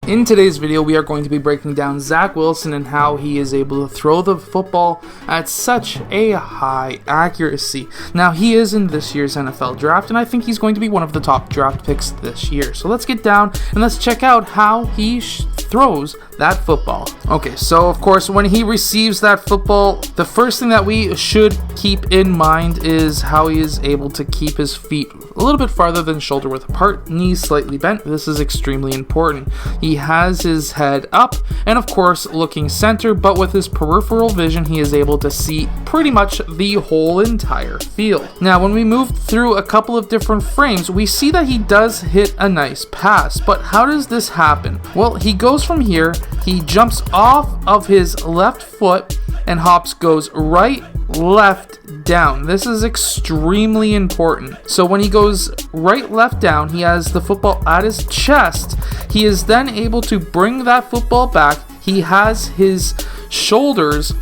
In today's video, we are going to be breaking down Zach Wilson and how he is able to throw the football at such a high accuracy. Now, he is in this year's NFL draft, and I think he's going to be one of the top draft picks this year. So let's get down and let's check out how he throws that football. Okay, so of course, when he receives that football, the first thing that we should keep in mind is how he is able to keep his feet a little bit farther than shoulder width apart, knees slightly bent. This is extremely important. He has his head up and of course looking center, but with his peripheral vision he is able to see pretty much the whole entire field. Now when we move through a couple of different frames, we see that he does hit a nice pass, but how does this happen? Well, he goes from here, he jumps off of his left foot and goes right, left, down. This is extremely important. So when he goes right, left, down, he has the football at his chest. He is then able to bring that football back. He has his shoulders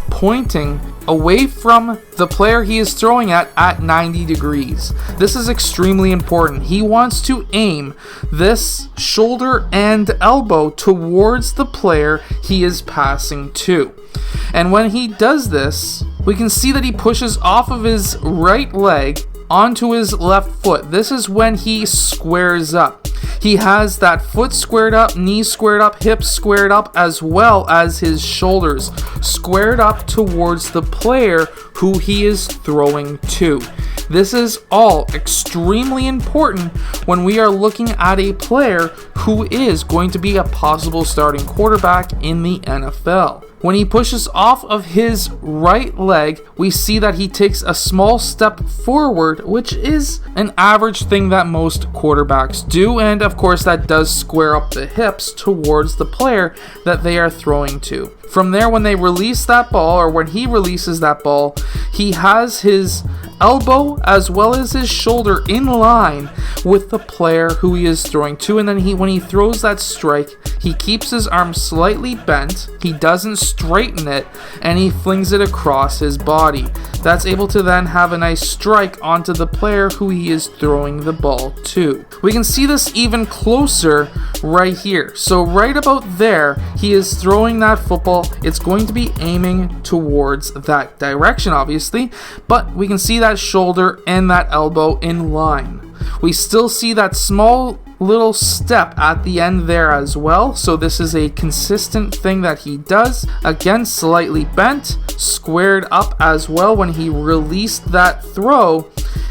pointing away from the player he is throwing at 90 degrees. This is extremely important. He wants to aim this shoulder and elbow towards the player he is passing to. And when he does this, we can see that he pushes off of his right leg onto his left foot. This is when he squares up. He has that foot squared up, knees squared up, hips squared up, as well as his shoulders squared up towards the player who he is throwing to. This is all extremely important when we are looking at a player who is going to be a possible starting quarterback in the NFL. When he pushes off of his right leg, we see that he takes a small step forward, which is an average thing that most quarterbacks do, and of course that does square up the hips towards the player that they are throwing to. From there, when they release that ball, or when he releases that ball, he has his elbow as well as his shoulder in line with the player who he is throwing to, and then when he throws that strike, he keeps his arm slightly bent, he doesn't straighten it, and he flings it across his body. That's able to then have a nice strike onto the player who he is throwing the ball to. We can see this even closer right here. So right about there, he is throwing that football. It's going to be aiming towards that direction, obviously, but we can see that shoulder and that elbow in line. We still see that small little step at the end there as well, so this is a consistent thing that he does. Again, slightly bent, squared up as well when he released that throw,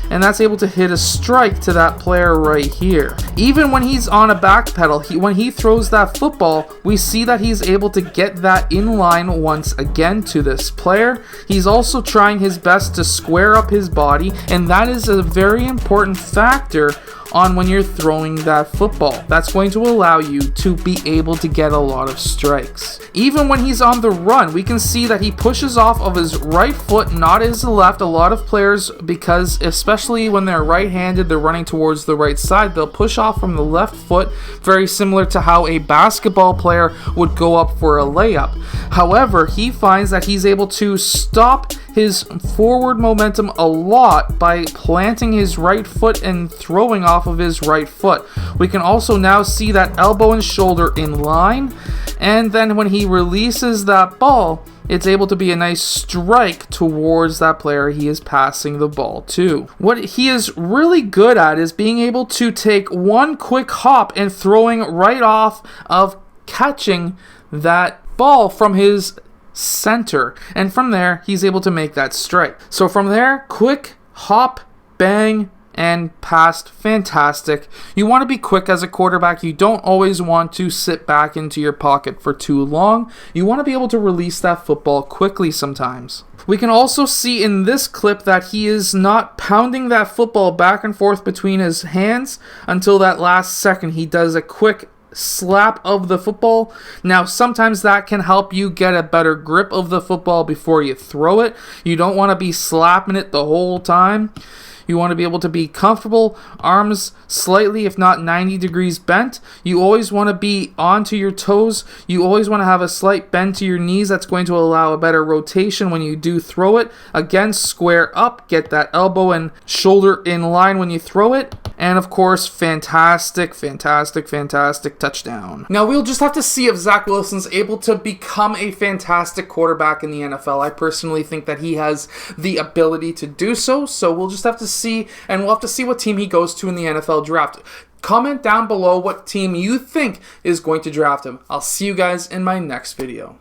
and that's able to hit a strike to that player right here. Even when he's on a back pedal, when he throws that football, we see that he's able to get that in line once again to this player. He's also trying his best to square up his body, and that is a very important factor on when you're throwing that football. That's going to allow you to be able to get a lot of strikes. Even when he's on the run, we can see that he pushes off of his right foot, not his left. A lot of players, because especially when they're right-handed, they're running towards the right side, they'll push off from the left foot, very similar to how a basketball player would go up for a layup. However, he finds that he's able to stop his forward momentum a lot by planting his right foot and throwing off of his right foot. We can also now see that elbow and shoulder in line, and then when he releases that ball, it's able to be a nice strike towards that player he is passing the ball to. What he is really good at is being able to take one quick hop and throwing right off of catching that ball from his center, and from there he's able to make that strike. So from there, quick hop, bang, and passed. Fantastic. You want to be quick as a quarterback. You don't always want to sit back into your pocket for too long. You want to be able to release that football quickly sometimes. We can also see in this clip that he is not pounding that football back and forth between his hands until that last second. He does a quick slap of the football. Now sometimes that can help you get a better grip of the football before you throw it. You don't want to be slapping it the whole time. You want to be able to be comfortable, arms slightly, if not 90 degrees bent. You always want to be onto your toes. You always want to have a slight bend to your knees. That's going to allow a better rotation when you do throw it. Again, square up, get that elbow and shoulder in line when you throw it. And of course, fantastic touchdown. Now, we'll just have to see if Zach Wilson's able to become a fantastic quarterback in the NFL. I personally think that he has the ability to do so. So we'll just have to see, and we'll have to see what team he goes to in the NFL draft. Comment down below what team you think is going to draft him. I'll see you guys in my next video.